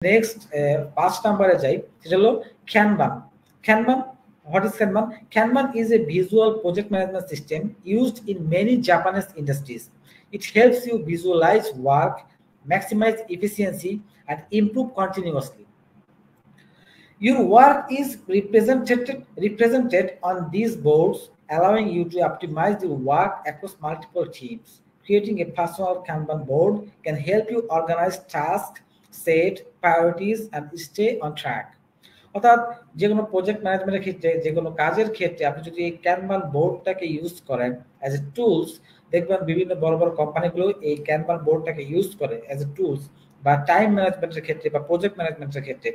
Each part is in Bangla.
নেক্সট 5 নম্বরে যাই, সেটা হলো Kanban. Kanban, what is Kanban? Kanban is a visual project management system used in many Japanese industries. It helps you visualize work, maximize efficiency, and improve continuously. Your work is represented on these boards, allowing you to optimize your work across multiple teams. Creating a personal Kanban board can help you organize tasks, set priorities, and stay on track. অর্থাৎ যে কোনো প্রজেক্ট ম্যানেজমেন্টের ক্ষেত্রে, যে কোনো কাজের ক্ষেত্রে আপনি যদি এই ক্যানভান বোর্ডটাকে ইউজ করেন অ্যাজ এ টুলস, দেখবেন বিভিন্ন বড় বড় কোম্পানিগুলো এই ক্যানভান বোর্ডটাকে ইউজ করে অ্যাজ এ টুলস, বা টাইম ম্যানেজমেন্টের ক্ষেত্রে বা প্রজেক্ট ম্যানেজমেন্টের ক্ষেত্রে,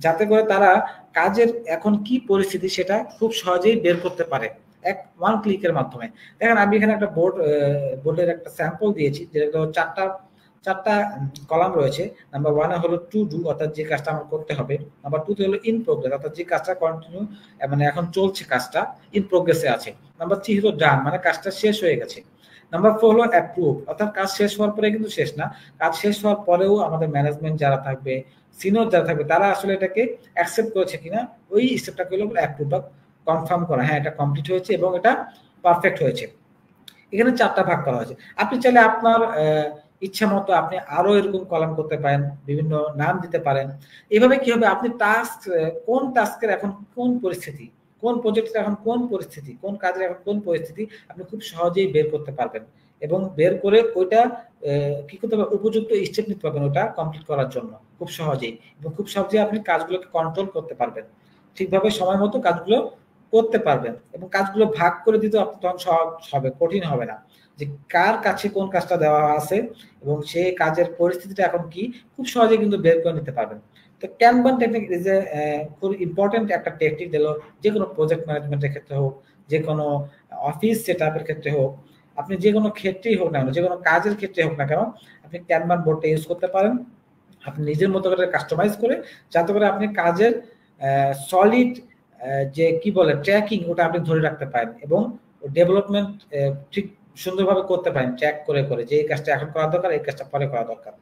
যাতে করে তারা কাজের এখন কি পরিস্থিতি সেটা খুব সহজেই বের করতে পারে ওয়ান ক্লিকের মাধ্যমে। দেখেন আমি এখানে একটা বোর্ডের একটা স্যাম্পল দিয়েছি, যেটা চারটা কলাম রয়েছে। নাম্বার 1 হলো টু ডু, অর্থাৎ যে কাজটা আমার করতে হবে। নাম্বার 2 তে হলো ইন প্রোগ্রেস, অর্থাৎ যে কাজটা কন্টিনিউ মানে এখন চলছে, কাজটা ইন প্রোগ্রেসে আছে। নাম্বার 3 হলো ডান, মানে কাজটা শেষ হয়ে গেছে। নাম্বার 4 হলো অ্যাপ্রুভ, অর্থাৎ কাজ শেষ হওয়ার পরে কিন্তু শেষ না, কাজ শেষ হওয়ার পরেও আমাদের ম্যানেজমেন্ট যারা থাকবে, সিনিয়র যারা থাকবে, তারা আসলে এটাকে অ্যাকসেপ্ট করেছে কিনা, ওই স্টেপটাকে হলো অ্যাপ্রুভ বা কনফার্ম করা, হ্যাঁ এটা কমপ্লিট হয়েছে এবং এটা পারফেক্ট হয়েছে। এখানে 4টা ভাগ করা হয়েছে। আপনি চাইলে আপনার ইচ্ছা মতো আপনি আরো এরকম কলাম করতে পারেন, বিভিন্ন নাম দিতে পারেন। এভাবে কি হবে, আপনি টাস্ক, কোন টাস্কের এখন কোন পরিস্থিতি, কোন প্রজেক্টের এখন কোন পরিস্থিতি, কোন কাজের এখন কোন পরিস্থিতি, আপনি খুব সহজেই বের করতে পারবেন এবং বের করে ওইটা কি করতে হবে, উপযুক্ত স্টেপ নিতে পারবেন ওটা কমপ্লিট করার জন্য খুব সহজেই, এবং খুব সহজেই আপনি কাজগুলোকে কন্ট্রোল করতে পারবেন, ঠিকভাবে সময় মতো কাজগুলো করতে পারবেন, এবং কাজগুলো ভাগ করে দিতে আপনি তখন সহজ হবে, কঠিন হবে না, যে কার কাছে কোন কাজটা দেওয়া আছে এবং সেই কাজের পরিস্থিতিটা এখন কি, খুব সহজে কিন্তু বের করে নিতে পারবেন। তো ক্যানবান টেকনিক ইজ এ খুব ইম্পর্টেন্ট একটা টেকনিক, দিল যে কোনো প্রজেক্ট ম্যানেজমেন্টের ক্ষেত্রে হোক, যে কোনো অফিস সেট আপের ক্ষেত্রে হোক, আপনি যে কোনো ক্ষেত্রেই হোক না কেন, যে কোনো কাজের ক্ষেত্রে হোক না কেন, আপনি ক্যানবান বোর্ডটা ইউজ করতে পারেন আপনি নিজের মতো করে কাস্টমাইজ করে, যাতে করে আপনি কাজের সলিড যে কি বলে ট্র্যাকিং, ওটা আপনি ধরে রাখতে পারেন এবং ডেভেলপমেন্ট ঠিক সুন্দরভাবে করতে পারেন, ট্র্যাক করে করে যে এই কাজটা এখন করা দরকার, এই কাজটা পরে করা দরকার।